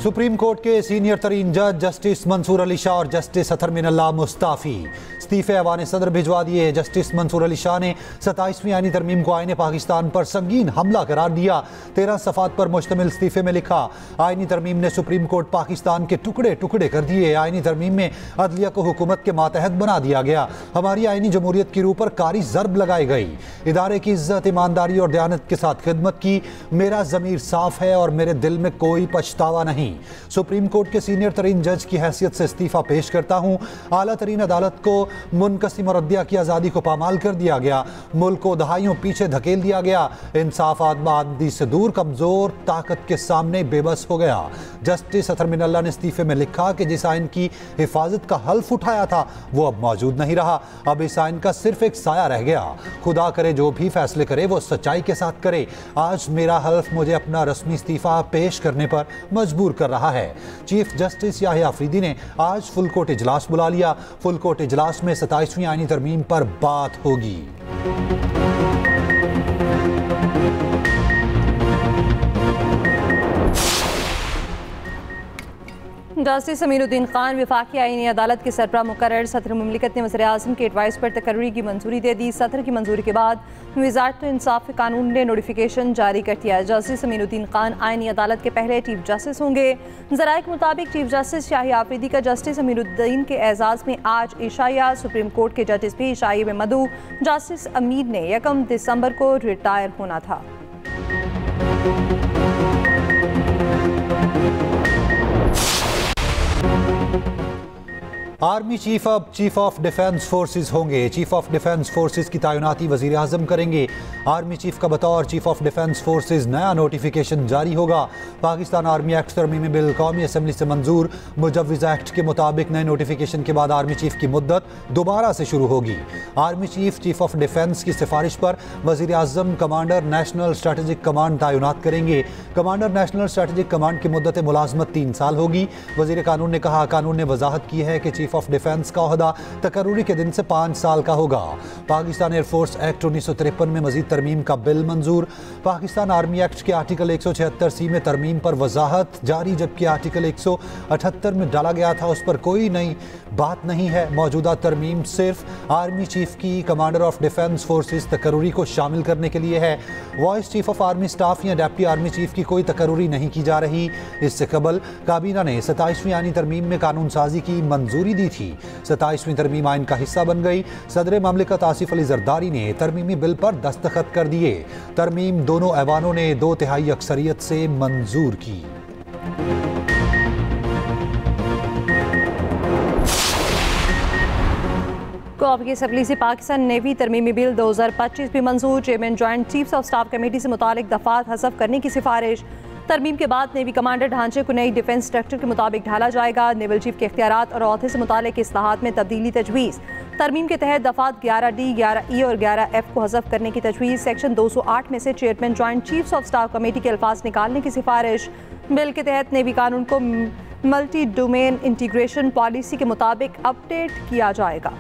Supreme court के senior तरीन जज जस्टिस मंसूर अली शाह और जस्टिस अतर मिनल्लाह मुस्ताफी इस्तीफे ऐवान सदर भिजवा दिए। जस्टिस मंसूर अली शाह ने 27वीं आईनी तरमीम को आईने पाकिस्तान पर संगीन हमला करार दिया। 13 सफ़ात पर मुश्तमिल इस्तीफे में लिखा, आईनी तरमीम ने सुप्रीम कोर्ट पाकिस्तान के टुकड़े टुकड़े कर दिए। आईनी तरमीम में अदलिया को हुकूमत के मातहत बना दिया गया। हमारी आईनी जमहूरियत की रूह पर कारी ज़रब लगाई गई। इदारे की इज्जत, ईमानदारी और दयानत के साथ खिदमत की। मेरा ज़मीर साफ है और मेरे दिल में कोई पछतावा नहीं। सुप्रीम कोर्ट के सीनियर तरीन जज की हैसियत से इस्तीफा पेश करता हूँ। आला तरीन अदालत को मुनकसिम और अदलिया की आज़ादी को पामाल कर दिया गया। मुल्क को दहाइयों पीछे धकेल दिया गया। इंसाफ आदमी से दूर कमज़ोर ताकत के सामने बेबस हो गया। जस्टिस अतर मिनल्लाह ने इस्तीफे में लिखा कि जिस आइन की हिफाजत का हल्फ उठाया था वो अब मौजूद नहीं रहा। अब इस आइन का सिर्फ एक साया रह गया। खुदा करे जो भी फैसले करे वो सच्चाई के साथ करे। आज मेरा हल्फ मुझे अपना रस्मी इस्तीफा पेश करने पर मजबूर कर रहा है। चीफ जस्टिस याहिया अफरीदी ने आज फुल कोर्ट इजलास बुला लिया। फुल कोर्ट इजलास में 27वीं आईनी तरमीम पर बात होगी। जस्टिस अमीरुद्दीन खान वफाकी आईनी अदालत के सरबराह मुकर्रर। सदर मुमलिकत ने वज़ीर आज़म के एडवाइस पर तकर्री की मंजूरी दे दी। सदर की मंजूरी के बाद वज़ारत इंसाफ कानून ने नोटिफिकेशन जारी कर दिया। जस्टिस अमीरुद्दीन खान आईनी अदालत के पहले चीफ जस्टिस होंगे। ज़राए के मुताबिक चीफ जस्टिस याहिया अफरीदी का जस्टिस अमीरुद्दीन के एजाज़ में आज इशाया। सुप्रीम कोर्ट के जजेस भी इशाये में मदऊ। जस्टिस अमीर ने 1 दिसंबर को रिटायर होना था। आर्मी चीफ अब चीफ ऑफ डिफेंस फोर्सेस होंगे। चीफ ऑफ डिफेंस फोर्सेस की तैनाती वज़ीर आज़म करेंगे। आर्मी चीफ का बतौर चीफ ऑफ डिफेंस फोर्सेस नया नोटिफिकेशन जारी होगा। पाकिस्तान आर्मी एक्ट तरमीमी बिल कौमी असम्बली से मंजूर। मुजव्विज़ एक्ट के मुताबिक नए नोटिफिकेशन के बाद आर्मी चीफ की मुद्दत दोबारा से शुरू होगी। Army chief chief of defence की सिफारिश पर वज़ीर आज़म कमांडर नेशनल स्ट्रेटेजिक कमांड तैनात करेंगे। कमांडर नेशनल स्ट्रेटेजिक कमांड की मुद्दत मुलाजमत 3 साल होगी। वज़ीर कानून ने कहा, कानून ने वजाहत की है कि चीफ ऑफ डिफेंस का ओहदा तकर्रुरी के दिन से 5 साल का होगा। पाकिस्तान एयरफोर्स एक्ट 1953 में मजीद तरमीम का बिल मंजूर। पाकिस्तान आर्मी एक्ट के आर्टिकल 176C में तरमीम पर वजाहत जारी, जबकि आर्टिकल 178 में डाला गया था उस पर कोई नई बात नहीं है। मौजूदा तरमीम सिर्फ आर्मी चीफ की कमांडर ऑफ डिफेंस फोर्सेस तकर्रुरी को शामिल करने के लिए है। Voice chief of army staff या डेप्टी आर्मी चीफ की कोई तकर्रुरी नहीं की जा रही। इससे कबल काबीना ने 27वीं आईनी तरमीम में कानून साजी की मंजूरी दी थी। 27वीं तरमीम आइन का हिस्सा बन गई। सदर ममलिकत आसिफ अली जरदारी ने तरमीमी बिल पर दस्तखत कर दिए। तरमीम दोनों ऐवानों ने 2/3 अक्सरियत से मंजूर की। कौमी असम्बली से पाकिस्तान नेवी तरमीमी बिल 2025 भी मंजूर। Chairman joint chiefs of staff committee से मुतालिक दफात हज़फ करने की सिफारिश। तरमीम के बाद नेवी कमांडर ढांचे को नई डिफेंस स्ट्रक्चर के मुताबिक ढाला जाएगा। नेवल चीफ के इख्तियारात और औहदे से मुतालिक इस्लाहात में तब्दीली तजवीज़। तरमीम के तहत दफात 11D, 11E और 11F को हज़फ करने की तजवीज़। सेक्शन 208 में से chairman joint chiefs of staff committee के अल्फाज निकालने की सिफारिश। बिल के तहत नेवी कानून को मल्टी डोमेन इंटीग्रेशन पॉलिसी के मुताबिक अपडेट किया जाएगा।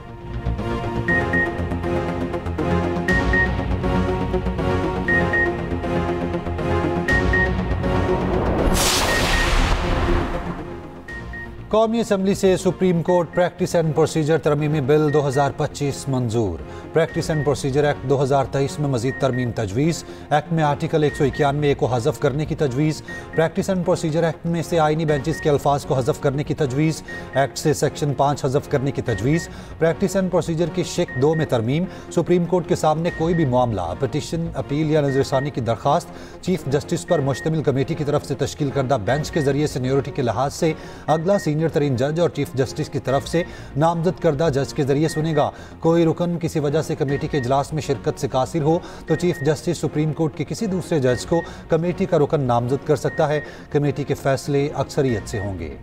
कौमी असम्बली से supreme court practice and procedure तरमीमी बिल 2025 मंजूर। प्रैक्टिस एंड प्रोसीजर एक्ट 2023 में मजीद तरमीम तजवीज़। एक्ट में आर्टिकल 191 को हज़फ करने की तजवीज़। प्रैक्टिस एंड प्रोसीजर एक्ट में से आईनी बेंचेस के अल्फाज को हज़फ करने की तजवीज़। एक्ट से सेक्शन 5 हज़फ करने की तजवीज़। प्रैक्टिस एंड प्रोसीजर की शिक 2 में तरमीम। सुप्रीम कोर्ट के सामने कोई भी मामला, पटिशन, अपील या नज़रसानी की दरख्वास्त चीफ जस्टिस पर मुश्तमिल कमेटी की तरफ से तश्कील करदा बेंच के जरिए सीनियरिटी के लिहाज से अगला सीनियर तरीन जज और चीफ जस्टिस की तरफ से नामजद करदा जज के जरिए सुनेगा। कोई रुकन किसी वजह से कमेटी के इजलास में शिरकत से कासिर हो तो चीफ जस्टिस सुप्रीम कोर्ट के किसी दूसरे जज को कमेटी का रुकन नामजद कर सकता है। कमेटी के फैसले अक्सरियत से होंगे।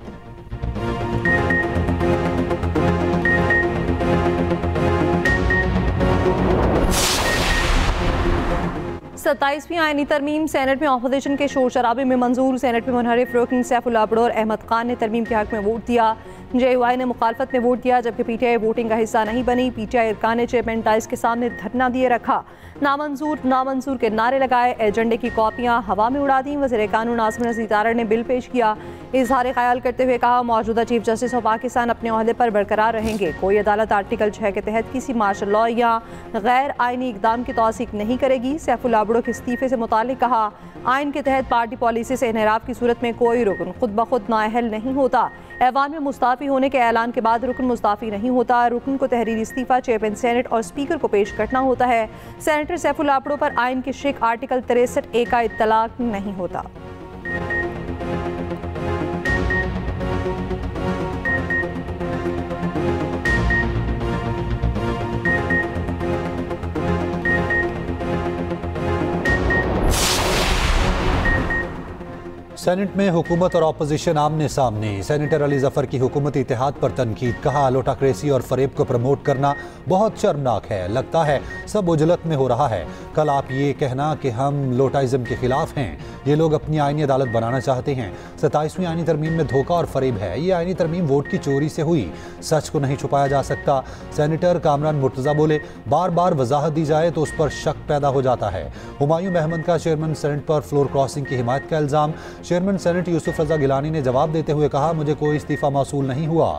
27वीं आईनी तरमीम सेनेट में अपोजिशन के शोर शराबे में मंजूर। सेनेट में मुनहरिफ रुकन सैफुल्लाह बड़ौर अहमद खान ने तरमीम के हक में वोट दिया। JUI ने मुखालफत में वोट दिया, जबकि PTI वोटिंग का हिस्सा नहीं बनी। PTI अरकान ने चेयरमैन डाइस के सामने धरना दिए रखा, नामंजूर नामंजूर के नारे लगाए, एजेंडे की कॉपियां हवा में उड़ा दी। वज़ीर कानून आसिम नज़ीर तारड़ ने बिल पेश किया, इजहार ख्याल करते हुए कहा मौजूदा चीफ जस्टिस ऑफ पाकिस्तान अपने ओहदे पर बरकरार रहेंगे। कोई अदालत आर्टिकल 6 के तहत किसी मार्शल लॉ या गैर आइनी इकदाम की तौसीक नहीं करेगी। सैफुल आबड़ो के इस्तीफे से मुतालिक कहा, आइन के तहत पार्टी पॉलिसी से इन्हराफ की सूरत में कोई रुकन खुद ब खुद नाअहल नहीं होता। ऐवान में मुस्ताफ़ी होने के ऐलान के बाद रुकन मुस्ताफ़ी नहीं होता। रुकन को तहरीरी इस्तीफा चेयरमैन सेनेट और स्पीकर को पेश करना होता है। सेनेटर सैफुल आबड़ो पर आइन के शिक आर्टिकल 63A का इत्तलाक नहीं होता। सेनेट में हुकूमत और अपोजिशन आमने सामने। सेनेटर अली जफर की हुकूमती इत्तेहाद पर तनकीद, कहा लोटाक्रेसी और फरेब को प्रमोट करना बहुत शर्मनाक है, लगता है सब उजलत में हो रहा है। कल आप ये कहना कि हम लोटाइज्म के खिलाफ हैं, ये लोग अपनी आइनी अदालत बनाना चाहते हैं। 27वीं आइनी तरमीम में धोखा और फरेब है। ये आइनी तरमीम वोट की चोरी से हुई, सच को नहीं छुपाया जा सकता। सेनेटर कामरान मुर्तज़ा बोले, बार बार वजाहत दी जाए तो उस पर शक पैदा हो जाता है। हुमायूं अहमद का चेयरमैन सेनेट पर फ्लोर क्रॉसिंग की हिमायत का इल्ज़ाम। चेयरमैन सेनेट यूसुफ रजा गिलानी ने जवाब देते हुए कहा, मुझे कोई इस्तीफ़ा मौसूल नहीं हुआ।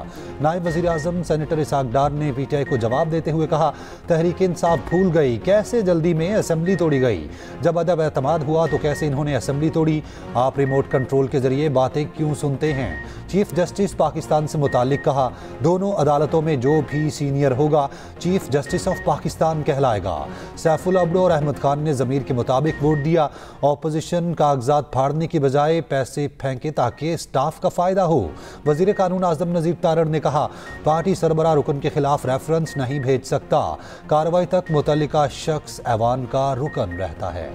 नायब वज़ीर आज़म सेनेटर इसाक डार ने PTI को जवाब देते हुए कहा, तहरीक इंसाफ भूल गई, कैसे जल्दी में असेंबली तोड़ी गई। जब अदब एतमाद हुआ तो कैसे इन्होंने असेंबली तोड़ी। आप रिमोट कंट्रोल के जरिए बातें क्यों सुनते हैं। चीफ जस्टिस पाकिस्तान से मुतालिक कहा, दोनों अदालतों में जो भी सीनियर होगा चीफ जस्टिस ऑफ पाकिस्तान कहलाएगा। सैफुल आबड़ो और अहमद खान ने ज़मीर के मुताबिक वोट दिया। ऑपोजिशन कागजात फाड़ने की बजाय पैसे फेंके ताकि स्टाफ का फ़ायदा हो। वज़ीर कानून आज़म नज़ीर तारड़ ने कहा, पार्टी सरबराह रुकन के खिलाफ रेफरेंस नहीं भेज सकता। कार्रवाई तक मुतल्लिका शख्स ऐवान का रुकन रहता है।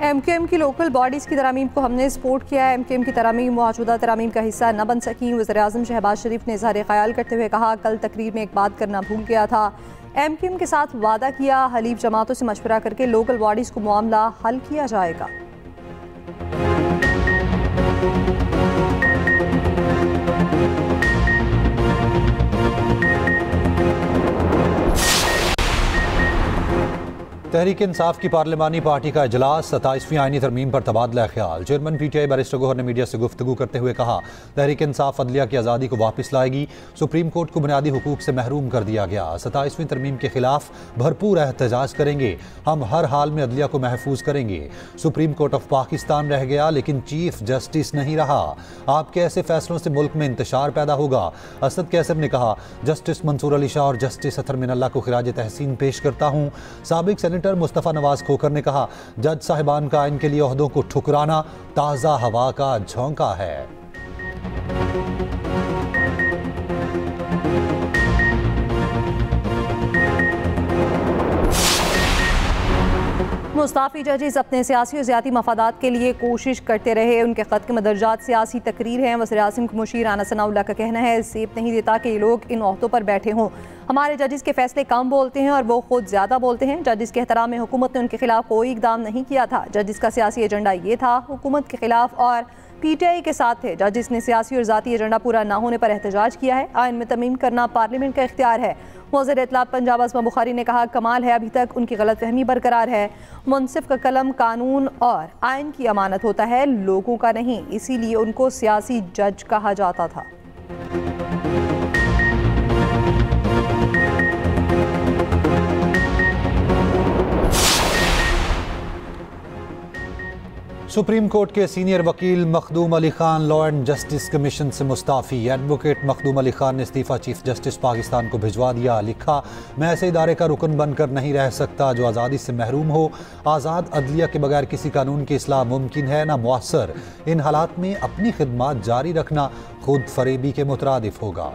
MKM की लोकल बॉडीज़ की तरामीम को हमने सपोर्ट किया है। MKM की तरामीम मौजूदा तरामीम का हिस्सा न बन सकी। वज़ीर-ए-आज़म शहबाज शरीफ ने इज़हार ख्याल करते हुए कहा, कल तकरीर में एक बात करना भूल गया था। MKM के साथ वादा किया, हलीफ जमातों से मशवरा करके लोकल बॉडीज़ को मामला हल किया जाएगा। तहरीक इंसाफ की पार्लिमानी पार्टी का इजलास, 27वीं आइनी तरमीम पर तबादला ख्याल। चेयरमैन PTI बैरिस्टर गौहर ने मीडिया से गुफ्तगू करते हुए कहा, तहरीक इंसाफ अदलिया की आज़ादी को वापस लाएगी। सुप्रीम कोर्ट को बुनियादी हुकूक से महरूम कर दिया गया। 27वीं तरमीम के खिलाफ भरपूर एहतजाज करेंगे। हम हर हाल में अदलिया को महफूज करेंगे। सुप्रीम कोर्ट ऑफ पाकिस्तान रह गया लेकिन चीफ जस्टिस नहीं रहा। आपके ऐसे फैसलों से मुल्क में इंतशार पैदा होगा। असद कैसर ने कहा, जस्टिस मंसूर अली शाह और जस्टिस अतर मिनल्ला को खिराज तहसीन पेश करता हूँ। साबिक सेनेटर मुस्तफ़ा नवाज खोखर ने कहा, जज साहिबान का इनके लिए ओहदों को ठुकराना ताज़ा हवा का झोंका है। मुस्ताफ़ी जजेस अपने सियासी और ज़ियाती मफादात के लिए कोशिश करते रहे। उनके ख़त के मदरजात सियासी तकरीर हैं। वज़ीर आज़म के मुशीर राना सनाउल्लाह का कहना है, सेब नहीं देता कि ये लोग इन ओहदों पर बैठे हों। हमारे जजेस के फैसले कम बोलते हैं और वो खुद ज़्यादा बोलते हैं। जजेस के एहतराम में हुकूमत ने उनके खिलाफ कोई इकदाम नहीं किया था। जजेस का सियासी एजेंडा ये था, हुकूमत के खिलाफ और PTI के साथ थे। जजेस ने सियासी और ज़ाती एजेंडा पूरा ना होने पर एहतजाज किया है। आइन में तरमीम करना पार्लियामेंट का इख्तियार है। वज़ीर इत्तलात पंजाब अज़मा बुखारी ने कहा, कमाल है अभी तक उनकी गलतफहमी बरकरार है। मुनसिफ का कलम कानून और आइन की अमानत होता है, लोगों का नहीं, इसीलिए उनको सियासी जज कहा जाता था। सुप्रीम कोर्ट के सीनियर वकील Makhdoom Ali Khan law and justice commission से मुस्ताफ़ी। एडवोकेट मखदूम अली खान ने इस्तीफ़ा चीफ जस्टिस पाकिस्तान को भिजवा दिया। लिखा, मैं ऐसे इदारे का रुकन बनकर नहीं रह सकता जो आज़ादी से महरूम हो। आज़ाद अदलिया के बगैर किसी कानून की इस्लाह मुमकिन है ना मुअस्सर। इन हालात में अपनी खिदमात जारी रखना खुद फरेबी के मुतरादिफ होगा।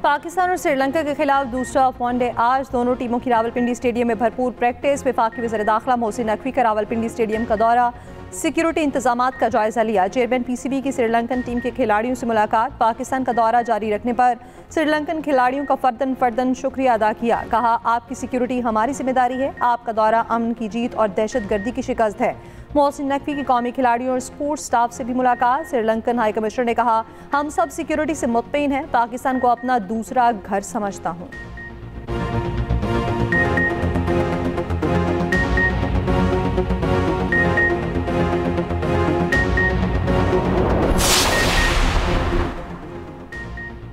पाकिस्तान और श्रीलंका के खिलाफ दूसरा वनडे आज। दोनों टीमों की रावलपिंडी स्टेडियम में भरपूर प्रैक्टिस। वफाकी वज़ीर दाखिला मोहसिन नकवी का रावलपिंडी स्टेडियम का दौरा। सिक्योरिटी इंतजामात का जायजा लिया। चेयरमैन पीसीबी की श्रीलंकन टीम के खिलाड़ियों से मुलाकात। पाकिस्तान का दौरा जारी रखने पर श्रीलंकन खिलाड़ियों का फर्दन शुक्रिया अदा किया। कहा, आपकी सिक्योरिटी हमारी जिम्मेदारी है। आपका दौरा अमन की जीत और दहशतगर्दी की शिकस्त है। मोहसिन नकवी की कौमी खिलाड़ियों और स्पोर्ट्स स्टाफ से भी मुलाकात। श्रीलंकन हाई कमिश्नर ने कहा, हम सब सिक्योरिटी से मुतमईन हैं। पाकिस्तान को अपना दूसरा घर समझता हूँ।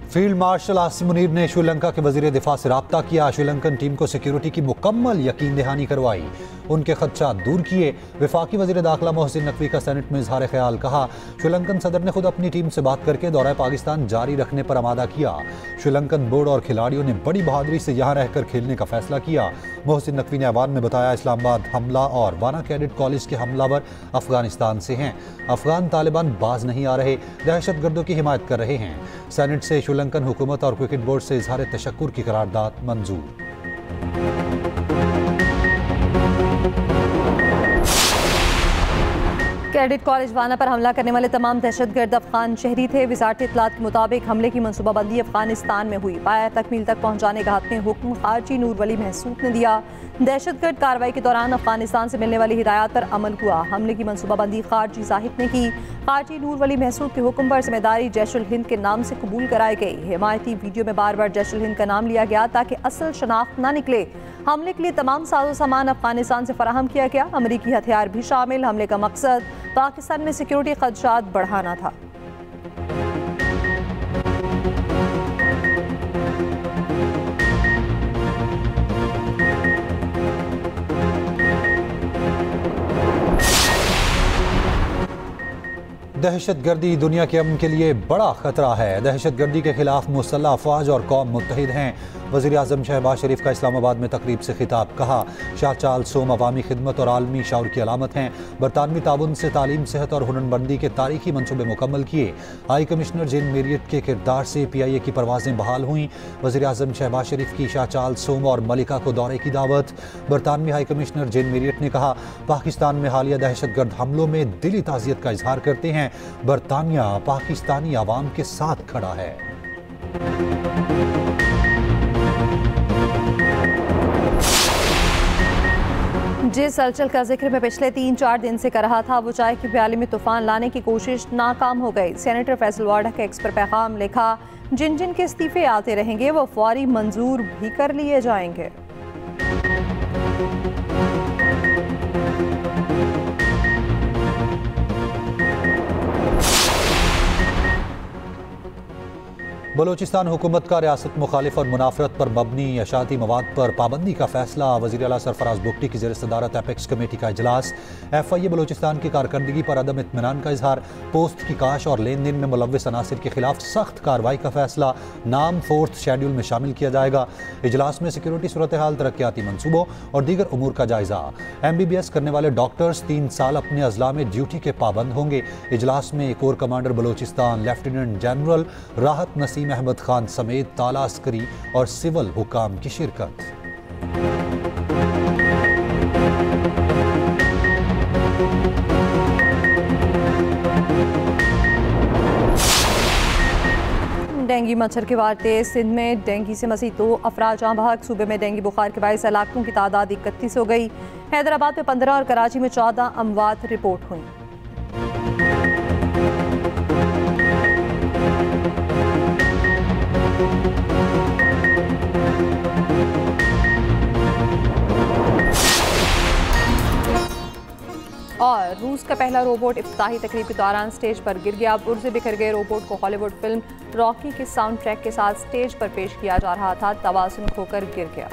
फील्ड मार्शल आसिम मुनीर ने श्रीलंका के वजीर दिफा से रब्ता किया। श्रीलंकन टीम को सिक्योरिटी की मुकम्मल यकीन दहानी करवाई, उनके खदशात दूर किए। वफाकी वजीर दाखिला मोहसिन नकवी का सेनेट में इजहार ख्याल। कहा, श्रीलंकन सदर ने खुद अपनी टीम से बात करके दौरा पाकिस्तान जारी रखने पर आमादा किया। श्रीलंकन बोर्ड और खिलाड़ियों ने बड़ी बहादुरी से यहाँ रहकर खेलने का फैसला किया। मोहसिन नकवी ने ऐवान में बताया, इस्लामाबाद हमला और वाना कैडेट कॉलेज के हमलावर अफगानिस्तान से हैं। अफगान तालिबान बाज नहीं आ रहे, दहशतगर्दों की हिमायत कर रहे हैं। सेनेट से श्रीलंकन हुकूमत और क्रिकेट बोर्ड से इजहार तशक्कुर की करारदाद मंजूर। कैडेट कॉलेज वाना पर हमला करने वाले तमाम दहशतगर्द अफगान शहरी थे। वजारत इत्तलात के मुताबिक हमले की मनसूबाबंदी अफगानिस्तान में हुई। पाया तकमील तक पहुंचाने का हतमी हुक्म खारजी नूर वली महसूद ने दिया। दहशतगर्द कार्रवाई के दौरान अफगानिस्तान से मिलने वाली हिदायत पर अमल हुआ। हमले की मनसूबाबंदी खारजी जाहिद ने की। खारजी नूर वली महसूद के हुक्म पर जिम्मेदारी जैश उल हिंद के नाम से कबूल कराई गई। हिमायती वीडियो में बार बार जैश उल हिंद का नाम लिया गया ताकि असल शनाख्त न निकले। हमले के लिए तमाम साजो सामान अफगानिस्तान से फराहम किया गया। अमरीकी हथियार भी शामिल। हमले का मकसद पाकिस्तान में सिक्योरिटी खदशात बढ़ाना था। दहशतगर्दी दुनिया के अमन के लिए बड़ा खतरा है। दहशतगर्दी के खिलाफ मुसल्लह अफवाज और कौम मुत्तहिद हैं। वज़ीर आज़म शहबाज शरीफ का इस्लामाबाद में तकरीब से खिताब। कहा, शाह चार्ल्स सोम अवामी खिदमत और आलमी शऊर की अलामत हैं। बरतानवी ताउन से तालीम, सेहत और हुनरमंदी के तारीखी मनसूबे मुकम्मल किए। हाई कमिश्नर जेन मेरियट के किरदार से PIA की परवाजें बहाल हुई। वज़ीर आज़म शहबाज शरीफ की शाह चार्ल्स सोम और मलिका को दौरे की दावत। बरतानवी हाई कमिश्नर जेन मेरियट ने कहा, पाकिस्तान में हालिया दहशतगर्द हमलों में दिली ताज़ियत का इजहार करते हैं। बरतानिया पाकिस्तानी आवाम के साथ खड़ा है। जिस हलचल का जिक्र मैं पिछले 3-4 दिन से कर रहा था, वो चाय की प्याली में तूफान लाने की कोशिश नाकाम हो गई। सेनेटर फैसल वाडा के एक्स पर पैगाम लिखा, जिन जिन के इस्तीफे आते रहेंगे वो फौरी मंजूर भी कर लिए जाएंगे। बलूचिस्तान हुकूमत का रियासत मुखालिफ और मुनाफरत पर मबनी अशाती मवाद पर पाबंदी का फैसला। वज़ीर आला सरफराज बुगटी की ज़ेर सदारत एपेक्स कमेटी का इजलास। FIA बलूचिस्तान की कारकर्दगी पर अदम इत्मीनान का इजहार। पोस्ट की काश और लेन देन में मुलव्विस अनासिर के खिलाफ सख्त कार्रवाई का फैसला। नाम 4th शेड्यूल में शामिल किया जाएगा। इजलास में सिक्योरिटी सूरत हाल, तरक्याती मनसूबों और दीगर उमूर का जायजा। MBBS करने वाले डॉक्टर्स 3 साल अपने अजला में ड्यूटी के पाबंद होंगे। इजलास में core commander Balochistan lieutenant general राहत नसीम अहमद खान समेत ताला अस्करी और सिविल हुकाम की शिरकत। डेंगू मच्छर के वार तेज। सिंध में डेंगू से मज़ीद 2 अफराद जाँ बहक। सूबे में डेंगू बुखार के बायस हलाकतों की तादाद 31 हो गई। हैदराबाद में 15 और कराची में 14 अमवात रिपोर्ट हुई। और रूस का पहला रोबोट इफ्तिताही तकरीब के दौरान स्टेज पर गिर गया। पुर्जे बिखर गए रोबोट को हॉलीवुड फिल्म रॉकी के साउंड ट्रैक के साथ स्टेज पर पेश किया जा रहा था। तवाज़ुन खोकर गिर गया।